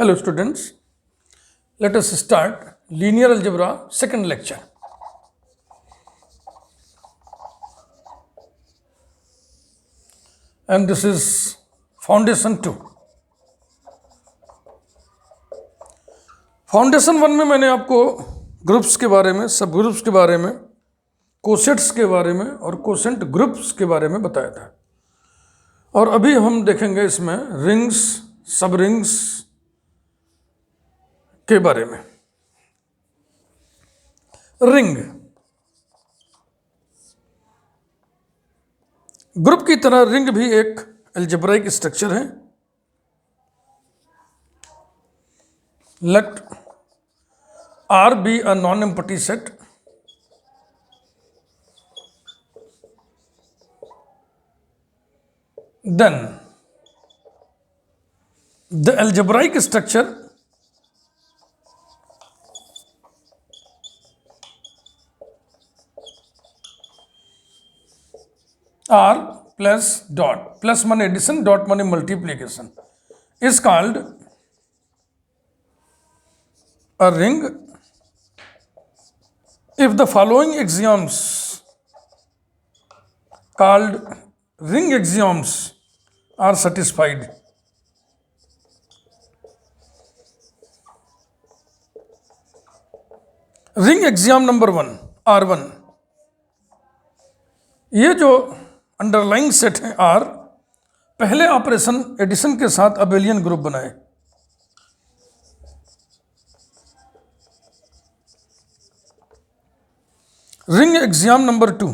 Hello students, let us start linear algebra second lecture. And this is foundation 2. Foundation 1 में मैंने आपको groups के बारे में, सब ग्रुप्स के बारे में, कोसेट्स के बारे में और कोसेंट ग्रुप्स के बारे में बताया था। और अभी हम देखेंगे इसमें रिंग्स, सब रिंग्स के बारे में। रिंग ग्रुप की तरह रिंग भी एक अलजेब्राइक स्ट्रक्चर है। Let R be a non-empty set then the algebraic structure R plus dot, plus माने addition, dot माने multiplication, is called a ring if the following axioms called ring axioms are satisfied. Ring exam number 1 R1, ये जो underlying set है R, पहले operation addition के साथ abelian group बनाए। Ring exam number 2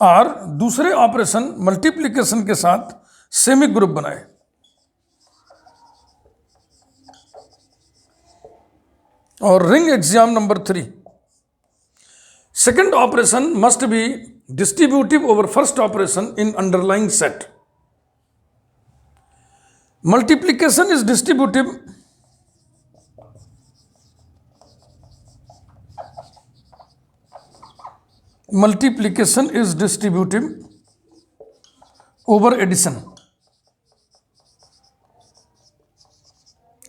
R, दूसरे operation multiplication के साथ सेमी ग्रुप बनाए। और ring exam number 3, second operation must be distributive over first operation in underlying set. Multiplication is distributive over addition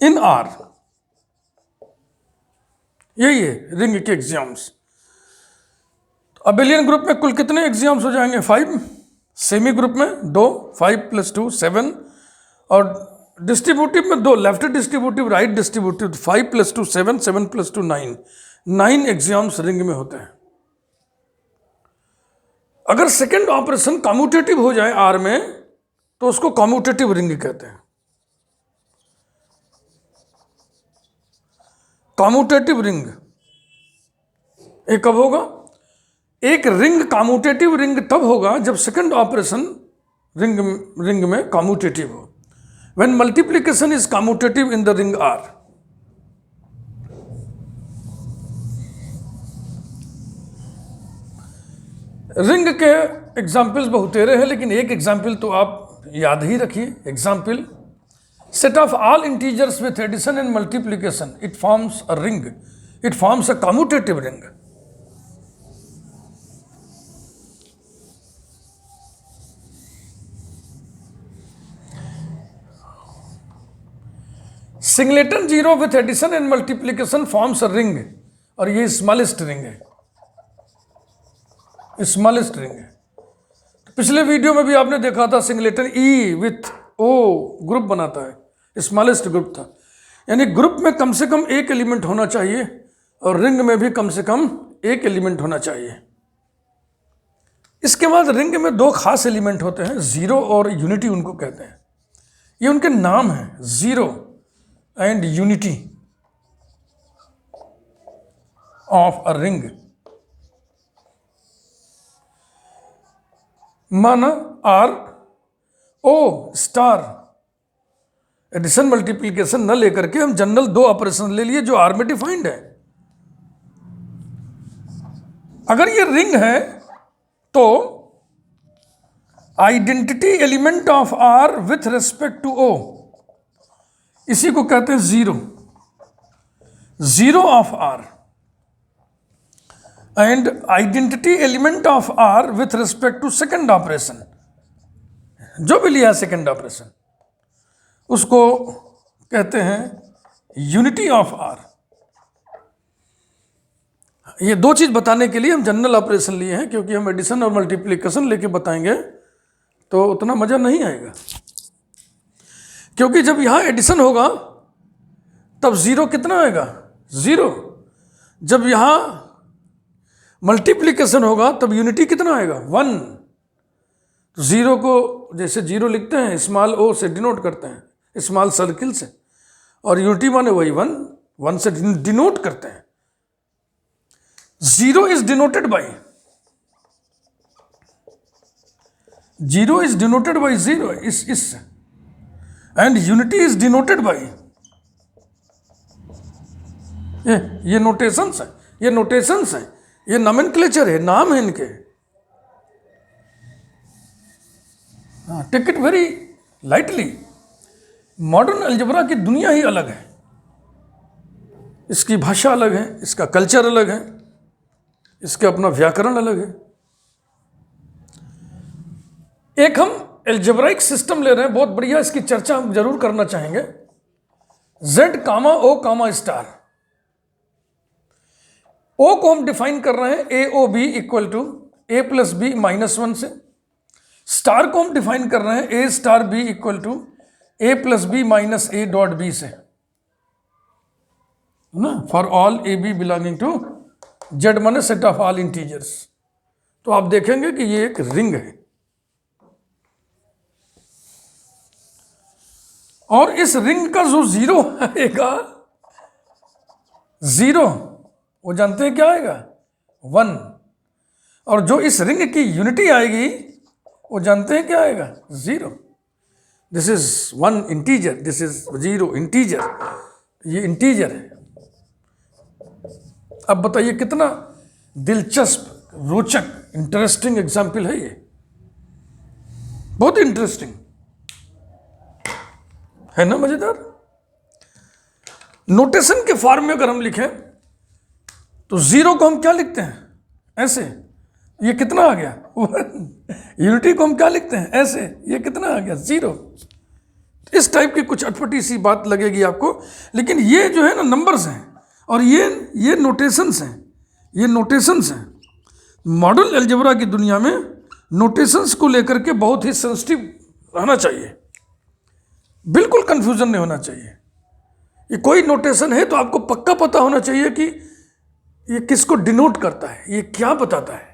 in R। यही है ring के exams. Abelian group में कुल कितने एग्जाम्स हो जाएंगे? 5। सेमी ग्रुप में 2, 5 + 2 7, और डिस्ट्रीब्यूटिव में 2, left distributive, right distributive, 5 + 2 7, 7 + 2 9। 9 exams ring में होते हैं। अगर सेकेंड ऑपरेशन कम्यूटेटिव हो जाए R में तो उसको कम्यूटेटिव रिंग कहते हैं। कम्यूटेटिव रिंग ये कब होगा? एक रिंग कम्यूटेटिव रिंग तब होगा जब सेकेंड ऑपरेशन रिंग में कम्यूटेटिव हो। When multiplication is commutative in the ring R। Ring के एग्जाम्पल्स बहुतेरे हैं, लेकिन एक एग्जाम्पल तो आप याद ही रखिए। Example, set of all integers with addition and multiplication, it forms a ring, it forms a commutative ring. Singleton 0 with addition and multiplication forms a ring, और ये स्मॉलेस्ट रिंग है, स्मॉलेस्ट रिंग है। पिछले वीडियो में भी आपने देखा था singleton E with O group बनाता है, स्मॉलेस्ट ग्रुप था। यानी ग्रुप में कम से कम एक एलिमेंट होना चाहिए और रिंग में भी कम से कम एक एलिमेंट होना चाहिए। इसके बाद रिंग में 2 खास एलिमेंट होते हैं, जीरो और यूनिटी उनको कहते हैं। ये उनके नाम हैं, zero and unity of a ring. माना R O star, addition multiplication न लेकर के हम जनरल 2 ऑपरेशन ले लिए जो R में डिफाइंड है। अगर ये रिंग है तो identity element of R with respect to O, इसी को कहते हैं zero, zero of R, and identity element of R with respect to second operation, जो भी लिया सेकेंड ऑपरेशन उसको कहते हैं यूनिटी ऑफ आर। ये दो चीज बताने के लिए हम जनरल ऑपरेशन लिए हैं, क्योंकि हम एडिशन और मल्टीप्लिकेशन लेके बताएंगे तो उतना मजा नहीं आएगा। क्योंकि जब यहां एडिशन होगा तब जीरो कितना आएगा, जीरो। जब यहां मल्टीप्लिकेशन होगा तब यूनिटी कितना आएगा, वन। तो जीरो को जैसे जीरो लिखते हैं स्मॉल ओ से डिनोट करते हैं, स्मॉल सर्किल से, और यूनिटी माने वही वन, वन से डिनोट करते हैं। Zero is denoted by, zero is denoted by zero, is and unity is denoted by, ये नोटेशंस है, ये नोटेशंस है, ये नॉमेनक्लेचर है, नाम है इनके। Take it very lightly. Modern algebra की दुनिया ही अलग है, इसकी भाषा अलग है, इसका कल्चर अलग है, इसका अपना व्याकरण अलग है। एक हम एल्जेब्राइक सिस्टम ले रहे हैं, बहुत बढ़िया, इसकी चर्चा हम जरूर करना चाहेंगे। Z comma O comma star, O को हम डिफाइन कर रहे हैं AOB equal to A plus B minus one से। स्टार को हम डिफाइन कर रहे हैं A star B equal to A plus B minus A dot B से, है ना, for all AB belonging to Z माने सेट ऑफ ऑल इंटीजर्स। तो आप देखेंगे कि ये एक रिंग है, और इस रिंग का जो जीरो आएगा, जीरो, वो जानते हैं क्या आएगा, वन। और जो इस रिंग की यूनिटी आएगी वो जानते हैं क्या आएगा, zero. This is one integer, this is zero integer, ये इंटीजर है। अब बताइए कितना दिलचस्प, रोचक, इंटरेस्टिंग एग्जाम्पल है ये, बहुत इंटरेस्टिंग है ना, मजेदार। नोटेशन के फॉर्म में अगर हम लिखें तो जीरो को हम क्या लिखते हैं, ऐसे, ये कितना आ गया, यूनिटी को हम क्या लिखते हैं, ऐसे, ये कितना आ गया, जीरो। इस टाइप की कुछ अटपटी सी बात लगेगी आपको, लेकिन ये जो है ना नंबर्स हैं, और ये नोटेशंस हैं, ये नोटेशंस हैं। मॉडर्न अलजेब्रा की दुनिया में नोटेशंस को लेकर के बहुत ही सेंसिटिव रहना चाहिए, बिल्कुल कंफ्यूजन नहीं होना चाहिए। ये कोई नोटेशन है तो आपको पक्का पता होना चाहिए कि ये किसको डिनोट करता है, ये क्या बताता है।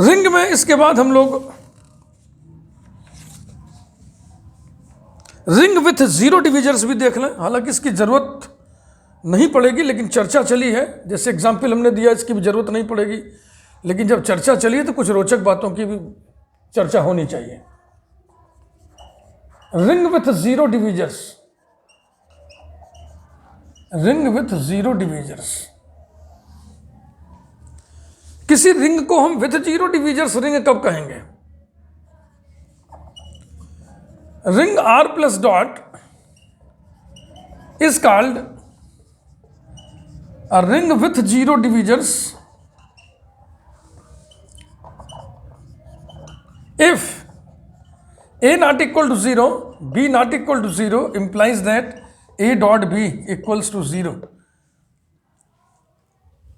रिंग में इसके बाद हम लोग रिंग विथ जीरो डिविजर्स भी देख लें, हालांकि इसकी जरूरत नहीं पड़ेगी, लेकिन चर्चा चली है, जैसे एग्जाम्पल हमने दिया, इसकी भी जरूरत नहीं पड़ेगी, लेकिन जब चर्चा चली है तो कुछ रोचक बातों की भी चर्चा होनी चाहिए। Ring with zero divisors, ring with zero divisors, किसी रिंग को हम विथ जीरो डिविजर्स रिंग कब कहेंगे, ring R plus dot is called a ring with zero divisors if A not equal to 0, B not equal to 0 implies that A dot B equals to 0।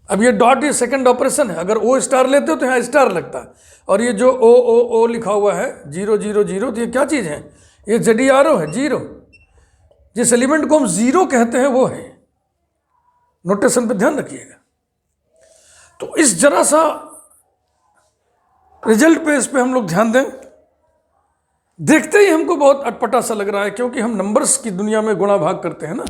अब ये dot, ये second operation है, अगर O star लेते हो तो यहाँ star लगता है, और ये जो O लिखा हुआ है 0 0 0, तो ये क्या चीज़ है, ये ZERO है, जीरो। जिस एलिमेंट को हम जीरो कहते हैं वो है, नोटेशन पे ध्यान रखिएगा। तो इस जरा सा रिजल्ट पे, इस पे हम लोग ध्यान दें। देखते ही हमको बहुत अटपटा सा लग रहा है, क्योंकि हम नंबर्स की दुनिया में गुणा भाग करते हैं ना,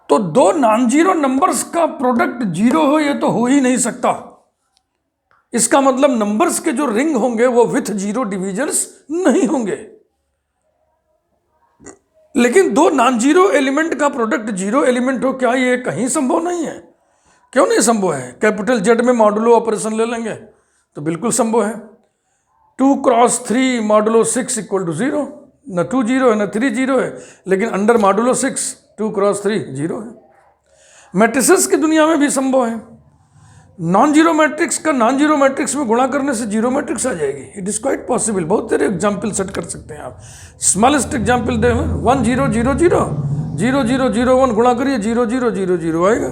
तो दो नॉन जीरो नंबर्स का प्रोडक्ट जीरो हो, ये तो हो ही नहीं सकता। इसका मतलब नंबर्स के जो रिंग होंगे वो विथ जीरो डिविजर्स नहीं होंगे। लेकिन दो नॉन जीरो एलिमेंट का प्रोडक्ट जीरो एलिमेंट हो, क्या ये कहीं संभव नहीं है? क्यों नहीं संभव है? कैपिटल जेड में मॉडुलो ऑपरेशन ले लेंगे तो बिल्कुल संभव है। 2 क्रॉस 3 मॉडुलो 6 इक्वल टू 0, न 2 0 है न 3 0 है, लेकिन अंडर मॉडुलो 6 2 क्रॉस 3 0 है। मैट्रिसेस की दुनिया में भी संभव है। नॉन जीरो मैट्रिक्स का नॉन जीरो मैट्रिक्स में गुणा करने से जीरो मैट्रिक्स आ जाएगी। It is quite possible. बहुत सारे एग्जाम्पल सेट कर सकते हैं आप। स्मॉलेस्ट एग्जाम्पल दे 1 0 0 0 0 0 0 1 गुणा करिए 0 0 0 0 आएगा।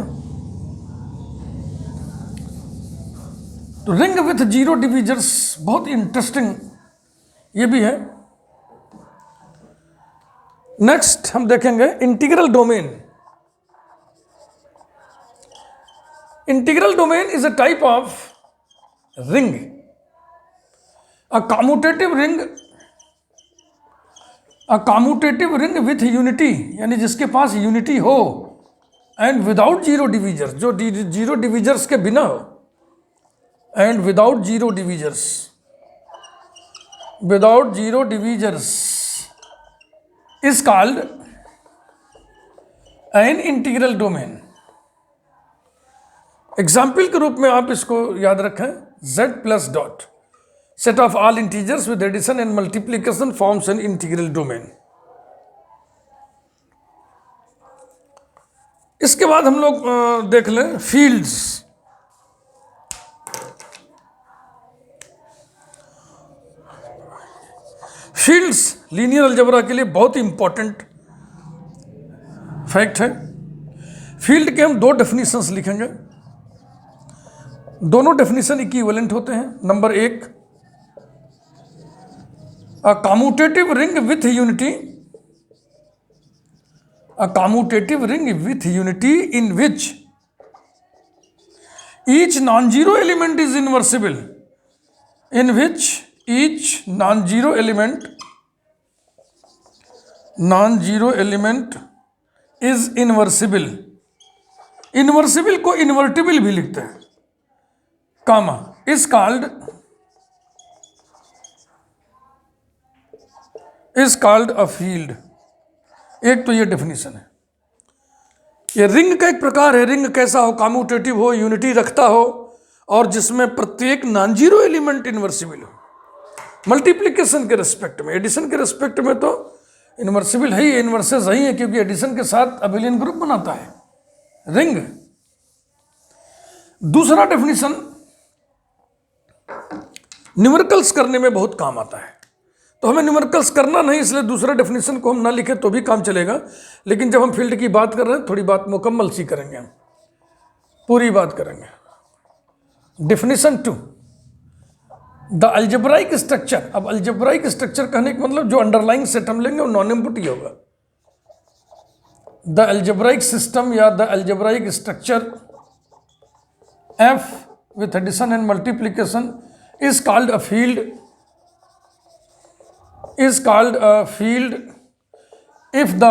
तो रिंग विथ जीरो डिविजर्स बहुत इंटरेस्टिंग ये भी है। नेक्स्ट हम देखेंगे integral domain. Integral domain is a type of ring, a commutative ring with unity, यानी जिसके पास यूनिटी हो एंड विदाउट जीरो डिविजर्स, जो जीरो डिविजर्स के बिना हो, and without zero divisors is called an integral domain. Example के रूप में आप इसको याद रखें, z plus dot set of all integers with addition and multiplication forms an integral domain. इसके बाद हम लोग देख लें फील्ड्स। फील्ड्स लीनियर अलजेब्रा के लिए बहुत ही इंपॉर्टेंट फैक्ट है। फील्ड के हम दो डेफिनेशंस लिखेंगे, दोनों डेफिनेशन इक्विवेलेंट होते हैं। Number 1, a commutative ring with unity in which each non zero element is invertible, invertible को इन्वर्टिबल भी लिखते हैं, comma is called a field. एक तो ये डेफिनेशन है। ये रिंग का एक प्रकार है। रिंग कैसा हो? कम्यूटेटिव हो, यूनिटी रखता हो, और जिसमें प्रत्येक नॉन जीरो एलिमेंट इनवर्सिबल हो। मल्टीप्लिकेशन के रेस्पेक्ट में, एडिशन के रेस्पेक्ट में तो इनवर्सिबल है ही, इनवर्सेस है ही, क्योंकि एडिशन के साथ अबेलियन ग्रुप बनाता है रिंग। दूसरा डेफिनेशन न्यूमेरिकल्स करने में बहुत काम आता है, तो हमें न्यूमेरिकल्स करना नहीं, इसलिए दूसरा डेफिनेशन को हम ना लिखें तो भी काम चलेगा। लेकिन जब हम फील्ड की बात कर रहे हैं, थोड़ी बात मुकम्मल सी करेंगे, हम पूरी बात करेंगे। Definition 2, the algebraic structure. अब अलजेब्राइक स्ट्रक्चर कहने का मतलब जो अंडरलाइंग सेट हम लेंगे वो नॉन एम्प्टी होगा। द अलजेब्राइक सिस्टम या the algebraic structure F with addition and multiplication is called a field if the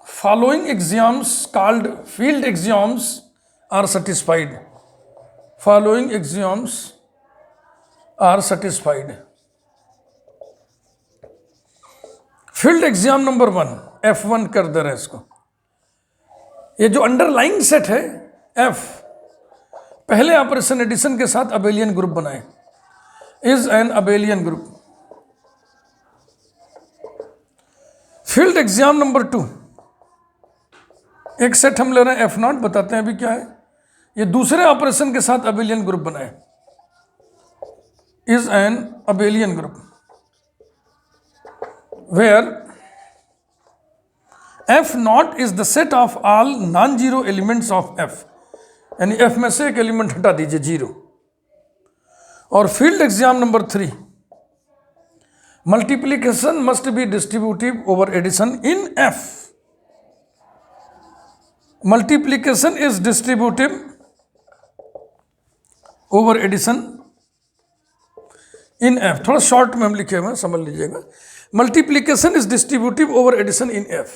following axioms called field axioms are satisfied. Field exam number 1, F1 कर दे रहे हैं इसको। ये जो अंडरलाइंग सेट है F, पहले operation addition के साथ अबेलियन ग्रुप बनाए, is an abelian group. Field exam number 2, एक सेट हम ले रहे हैं F0, बताते हैं अभी क्या है। ये दूसरे ऑपरेशन के साथ अबेलियन ग्रुप बनाए, is an abelian group where F0 is the set of all non zero elements of F, यानी F में से एक एलिमेंट हटा दीजिए, 0। और field exam number 3, multiplication must be distributive over addition in F। Multiplication is distributive over addition in F। थोड़ा short में हम लिखे हुए हैं, समझ लीजिएगा। Multiplication is distributive over addition in F।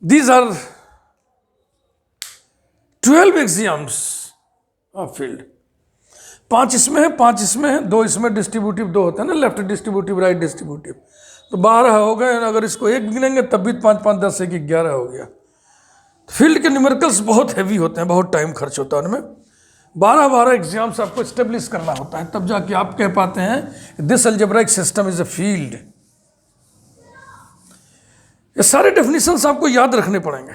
These are 12 exams of field. 5 इसमें है, 5 इसमें है, 2 इसमें, डिस्ट्रीब्यूटिव 2 होते हैं ना, लेफ्ट डिस्ट्रीब्यूटिव, राइट डिस्ट्रीब्यूटिव, तो 12 हो गए। अगर इसको 1 गिनेंगे तब भी 5 5 10 1 11 हो गया। फील्ड के न्यूमेरिकल्स बहुत हैवी होते हैं, बहुत टाइम खर्च होता है उनमें। 12 एग्जाम्स आपको स्टेब्लिश करना होता है, तब जाके आप कह पाते हैं this algebraic system is a field. ये सारे डेफिनेशंस आपको याद रखने पड़ेंगे।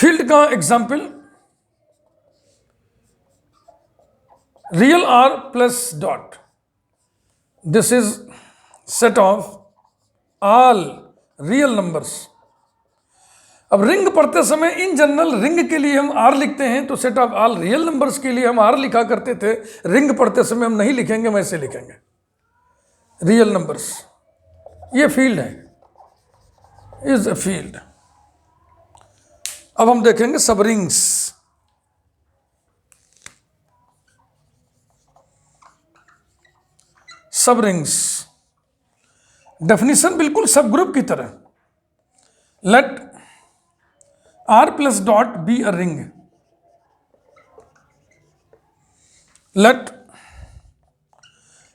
फील्ड का example real R plus dot, this is set of all real numbers. अब रिंग पढ़ते समय इन जनरल रिंग के लिए हम आर लिखते हैं, तो set of all real numbers के लिए हम आर लिखा करते थे। रिंग पढ़ते समय हम नहीं लिखेंगे, वैसे लिखेंगे रियल नंबर्स। ये फील्ड है, इज अ फील्ड। अब हम देखेंगे सब रिंग्स। सब रिंग्स डेफिनेशन बिल्कुल सब ग्रुप की तरह। Let R plus dot be a ring, let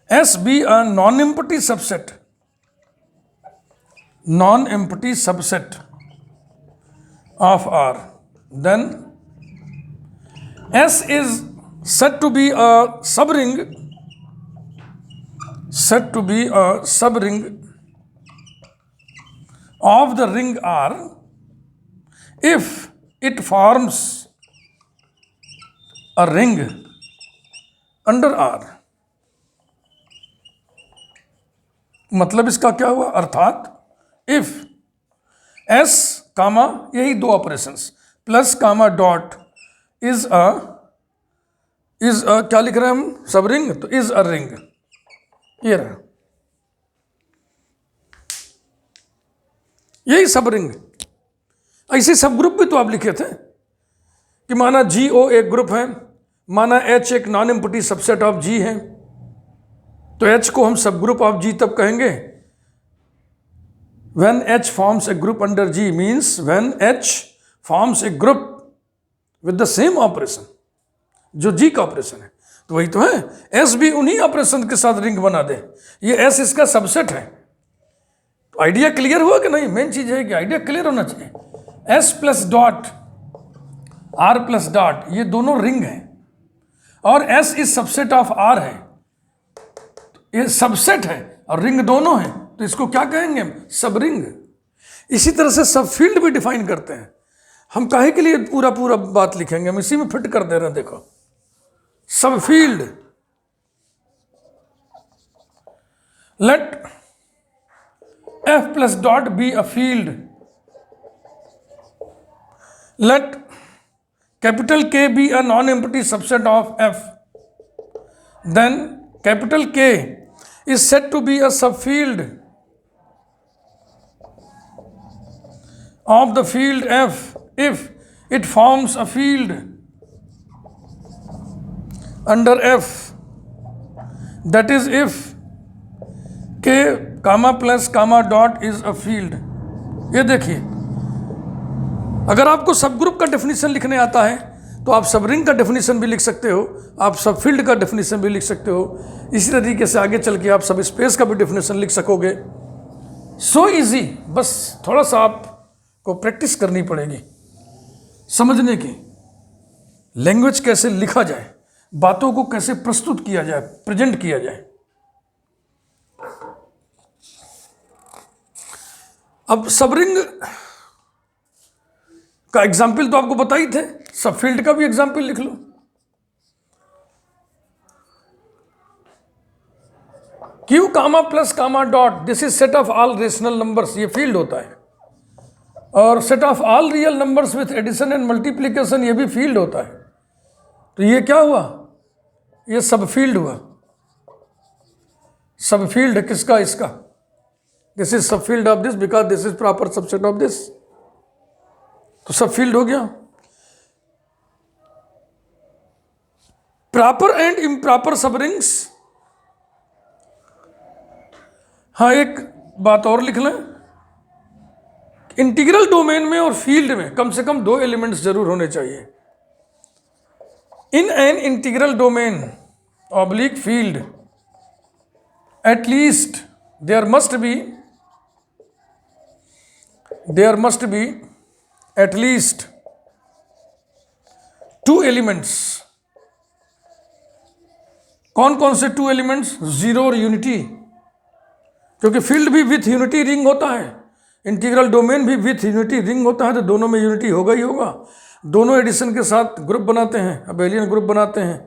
S be a non empty subset, non-empty subset of R, then S is said to be a subring, said to be a subring of the ring R if it forms a ring under R। मतलब इसका क्या हुआ, अर्थात if S comma, यही दो operations, plus comma dot is a क्या लिख रहे हैं हम, सब रिंग, तो इज अ रिंग, ये रहा, यही सब रिंग। ऐसे सब ग्रुप भी तो आप लिखे थे कि माना जी ओ एक ग्रुप है, माना एच एक नॉन एम्प्टी सबसेट ऑफ जी है, तो एच को हम सब ग्रुप ऑफ जी तब कहेंगे when H forms a group under G, means when H forms a group with the same operation, जो G का ऑपरेशन है, तो वही तो है। S भी उन्हीं ऑपरेशन के साथ रिंग बना दे, ये S इसका सबसेट है। आइडिया क्लियर हुआ कि नहीं? मेन चीज है कि आइडिया क्लियर होना चाहिए। S plus dot R plus dot, ये दोनों रिंग हैं, और S is subset of R है, ये सबसेट है और रिंग दोनों है, तो इसको क्या कहेंगे हम, सब रिंग। इसी तरह से सब फील्ड भी डिफाइन करते हैं। हम काहे के लिए पूरा पूरा बात लिखेंगे, हम इसी में फिट कर दे रहे हैं। देखो सब field, let F plus dot be a field, let capital K be a non empty subset of F, then capital K is said to be a subfield of the field F if it forms a field under F, that is if K comma plus comma dot is a field। ये देखिए, अगर आपको सब group का definition लिखने आता है तो आप सब रिंग का डेफिनेशन भी लिख सकते हो, आप सब फील्ड का डेफिनेशन भी लिख सकते हो। इसी तरीके से आगे चल के आप सब स्पेस का भी डेफिनेशन लिख सकोगे। सो इजी, बस थोड़ा सा आपको प्रैक्टिस करनी पड़ेगी समझने की, लैंग्वेज कैसे लिखा जाए, बातों को कैसे प्रस्तुत किया जाए, प्रेजेंट किया जाए। अब सब रिंग का एग्जाम्पल तो आपको बता ही थे, सब फील्ड का भी एग्जाम्पल लिख लो। Q comma plus comma dot, this is set of all rational numbers, ये फील्ड होता है। और set of all real numbers with addition and multiplication, ये भी फील्ड होता है। तो ये क्या हुआ, ये सब फील्ड हुआ। सब फील्ड किसका, इसका, दिस इज सब field of this because this is proper subset of this, तो सब फील्ड हो गया। प्रॉपर एंड इम्प्रॉपर सब रिंग्स, हाँ एक बात और लिख लें, इंटीग्रल डोमेन में और फील्ड में कम से कम दो एलिमेंट्स जरूर होने चाहिए। In an integral domain oblique field at least there must be at least two elements. कौन कौन से टू एलिमेंट्स, जीरो और यूनिटी, क्योंकि फील्ड भी विथ यूनिटी रिंग होता है, इंटीग्रल डोमेन भी विथ यूनिटी रिंग होता है, तो दोनों में यूनिटी होगा ही होगा। दोनों एडिशन के साथ ग्रुप बनाते हैं, अबेलियन ग्रुप बनाते हैं,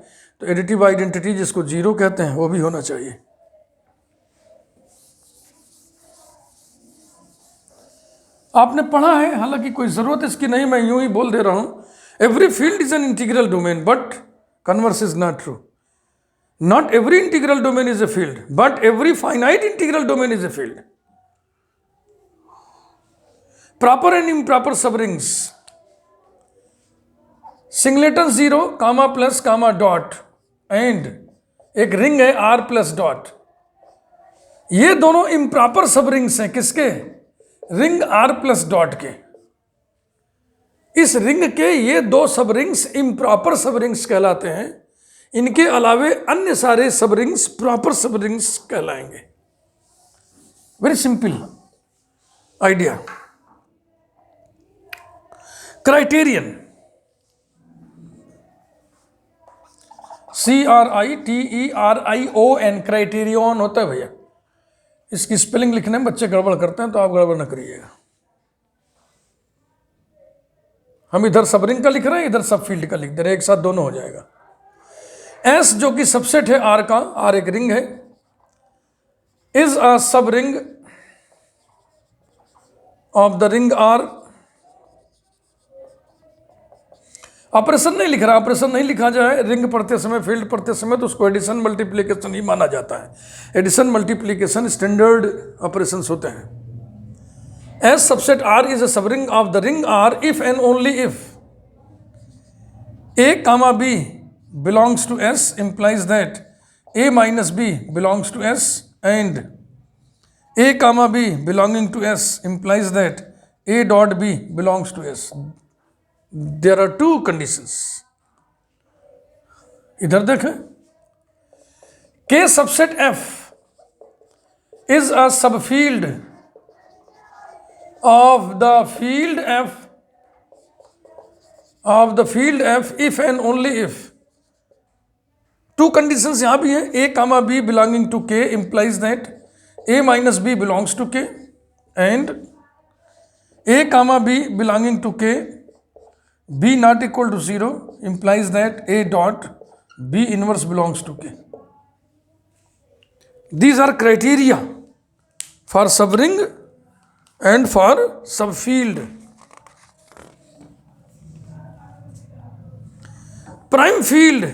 तो एडिटिव आइडेंटिटी जिसको जीरो कहते हैं वो भी होना चाहिए। आपने पढ़ा है, हालांकि कोई ज़रूरत इसकी नहीं, मैं यूं ही बोल दे रहा हूं। Every field is an integral domain but converse is not true. Not every integral domain is a field but every finite integral domain is a field. Proper and improper subrings, singleton 0 comma plus comma dot and एक ring है R plus dot, ये दोनों improper सबरिंग्स हैं। किसके? Ring R plus dot के। इस ring के ये दो सबरिंग्स इम्प्रॉपर सबरिंग्स कहलाते हैं। इनके अलावे अन्य सारे सबरिंग्स प्रॉपर सबरिंग्स कहलाएंगे। Very simple idea. Criterion, CRITERION, criterion होता है भैया। इसकी स्पेलिंग लिखने में बच्चे गड़बड़ करते हैं, तो आप गड़बड़ ना करिएगा। हम इधर सब रिंग का लिख रहे हैं, इधर सब फील्ड का लिख दे रहे हैं, एक साथ दोनों हो जाएगा। S जो कि सबसेट है R का, R एक रिंग है, इज अ सब ring of the ring R। Operation नहीं लिख रहा, ऑपरेशन नहीं लिखा जाए रिंग पढ़ते समय, फील्ड पढ़ते समय, तो उसको एडिशन मल्टीप्लीकेशन ही माना जाता है। एडिशन मल्टीप्लीकेशन स्टैंडर्ड ऑपरेशंस होते हैं। S subset R is a subring of the ring R if and only if A comma B belongs to S implies that A minus B belongs to S and A comma B belonging to S implies that A dot B belongs to S. There are two conditions. इधर देखें, K subset F is a subfield of the field F if and only if. Two conditions यहाँ भी हैं। A comma B belonging to K implies that A minus B belongs to K and A comma B belonging to K B not equal to 0 implies that A dot B inverse belongs to K. These are criteria for subring and for subfield. Prime field,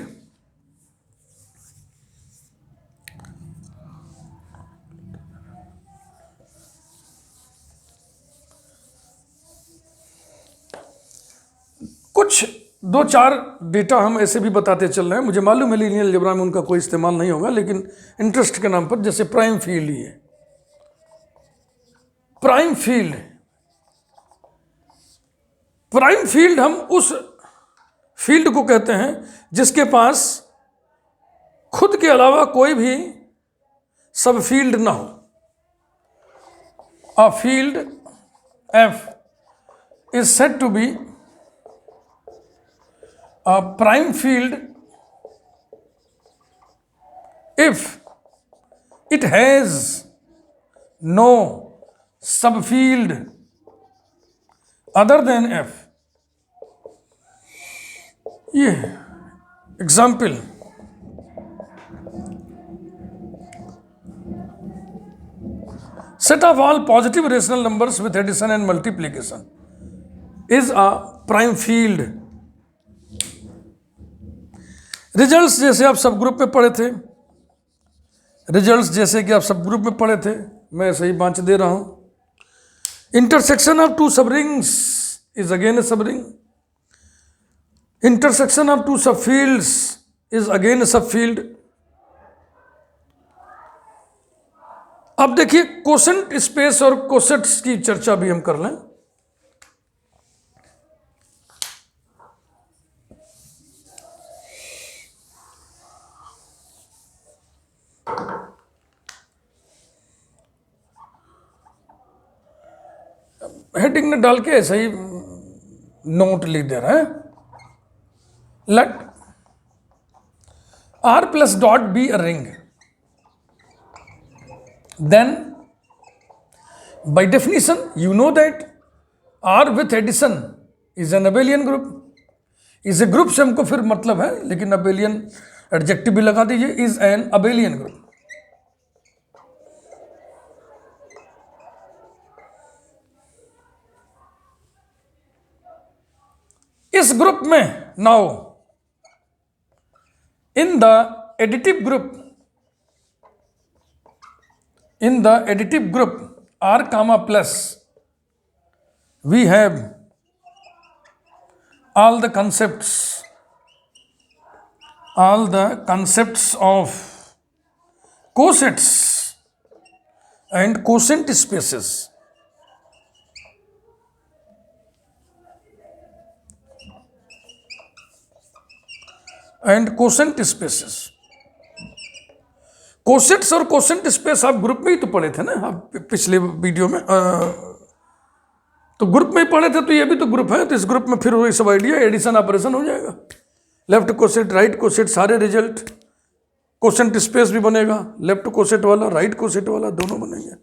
कुछ दो चार data हम ऐसे भी बताते चल रहे हैं। मुझे मालूम है लीनियर अलजेब्रा में उनका कोई इस्तेमाल नहीं होगा, लेकिन इंटरेस्ट के नाम पर, जैसे प्राइम फील्ड ही है। प्राइम फील्ड हम उस फील्ड को कहते हैं जिसके पास खुद के अलावा कोई भी सब फील्ड ना हो। A field F is said to be a prime field if it has no subfield other than F. ये example, set of all positive rational numbers with addition and multiplication is a prime field. Results जैसे आप सब group में पढ़े थे, मैं ऐसे ही बांच दे रहा हूं। Intersection of two subrings is again a subring. Intersection of two subfields is again a subfield. अब देखिए कोसेंट स्पेस और कोसेट्स की चर्चा भी हम कर लें। हेडिंग में डाल के ऐसे ही नोट लिख दे रहे हैं। Let R plus dot be a ring, then By definition, you know that R with addition is an abelian group. इस ग्रुप से हमको फिर मतलब है, लेकिन abelian एडजेक्टिव भी लगा दीजिए, इज एन abelian ग्रुप. इस ग्रुप में now in the additive group R comma plus we have all the concepts of cosets and quotient spaces. Cosets और कोसेंट स्पेस आप ग्रुप में ही तो पढ़े थे ना, आप पिछले वीडियो में तो ग्रुप में ही पढ़े थे, तो ये भी तो ग्रुप है. तो इस ग्रुप में फिर वही सब आइडिया, एडिशन ऑपरेशन हो जाएगा. लेफ्ट कोसेट, राइट कोसेट, सारे रिजल्ट, कोसेंट स्पेस भी बनेगा, लेफ्ट कोसेट वाला, राइट कोसेट वाला, दोनों बनेंगे.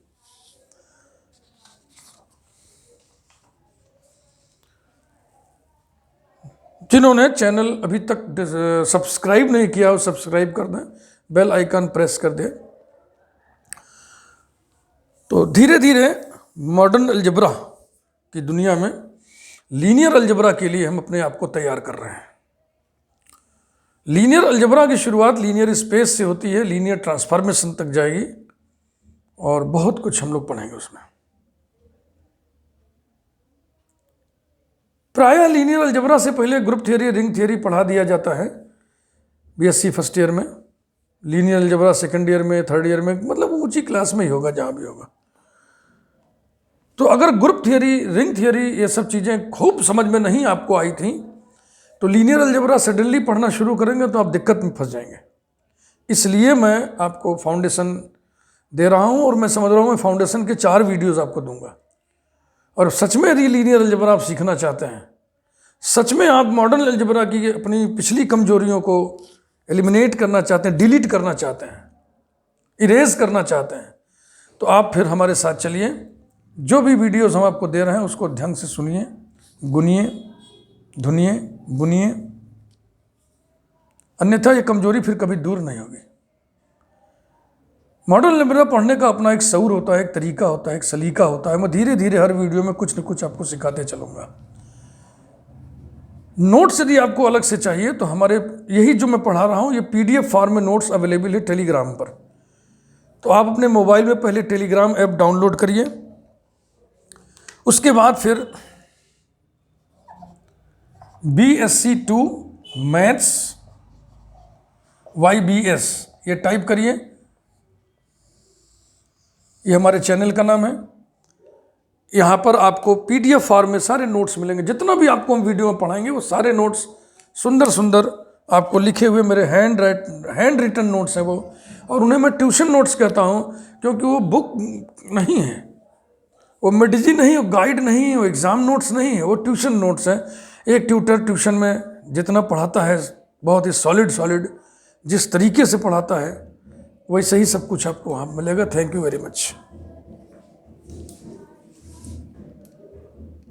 जिन्होंने चैनल अभी तक सब्सक्राइब नहीं किया, वो सब्सक्राइब कर दें, बेल आइकन प्रेस कर दें. तो धीरे धीरे मॉडर्न अलजेब्रा की दुनिया में लीनियर अलजेब्रा के लिए हम अपने आप को तैयार कर रहे हैं. लीनियर अलजेब्रा की शुरुआत लीनियर स्पेस से होती है, लीनियर ट्रांसफॉर्मेशन तक जाएगी और बहुत कुछ हम लोग पढ़ेंगे उसमें. प्रायः लीनियर अलजेब्रा से पहले ग्रुप थियरी, रिंग थियरी पढ़ा दिया जाता है बीएससी फर्स्ट ईयर में. लीनियर अलजेब्रा सेकंड ईयर में, थर्ड ईयर में, मतलब ऊंची क्लास में ही होगा जहाँ भी होगा. तो अगर ग्रुप थियरी, रिंग थियरी, ये सब चीज़ें खूब समझ में नहीं आपको आई थी, तो लीनियर अलजेब्रा सडनली पढ़ना शुरू करेंगे तो आप दिक्कत में फंस जाएंगे. इसलिए मैं आपको फाउंडेशन दे रहा हूँ और मैं समझ रहा हूँ मैं फाउंडेशन के 4 वीडियोज़ आपको दूंगा. और सच में यदि लीनियर अलजेब्रा आप सीखना चाहते हैं, सच में आप मॉडर्न अलजेब्रा की अपनी पिछली कमजोरियों को एलिमिनेट करना चाहते हैं, डिलीट करना चाहते हैं, इरेज करना चाहते हैं, तो आप फिर हमारे साथ चलिए. जो भी वीडियोस हम आपको दे रहे हैं उसको ध्यान से सुनिए, गुनिए, धुनिए, बुनिए, अन्यथा ये कमजोरी फिर कभी दूर नहीं होगी. मॉडर्न अलजेब्रा पढ़ने का अपना एक शऊर होता है, एक तरीका होता है, एक सलीका होता है. मैं धीरे धीरे हर वीडियो में कुछ न कुछ आपको सिखाते चलूँगा. नोट्स यदि आपको अलग से चाहिए तो हमारे यही जो मैं पढ़ा रहा हूँ, ये PDF फॉर्म में नोट्स अवेलेबल है टेलीग्राम पर. तो आप अपने मोबाइल में पहले टेलीग्राम ऐप डाउनलोड करिए, उसके बाद फिर BSc2 मैथ्स YBS ये टाइप करिए. ये हमारे चैनल का नाम है. यहाँ पर आपको PDF फॉर्म में सारे नोट्स मिलेंगे. जितना भी आपको हम वीडियो में पढ़ाएंगे वो सारे नोट्स सुंदर सुंदर आपको लिखे हुए मेरे हैंड रिटन नोट्स हैं वो. और उन्हें मैं ट्यूशन नोट्स कहता हूँ क्योंकि वो बुक नहीं है, वो मेडिजी नहीं, वो गाइड नहीं है, वो एग्ज़ाम नोट्स नहीं है, वो ट्यूशन नोट्स हैं. एक ट्यूटर ट्यूशन में जितना पढ़ाता है बहुत ही सॉलिड जिस तरीके से पढ़ाता है वैसे ही सब कुछ आपको वहाँ मिलेगा. Thank you very much.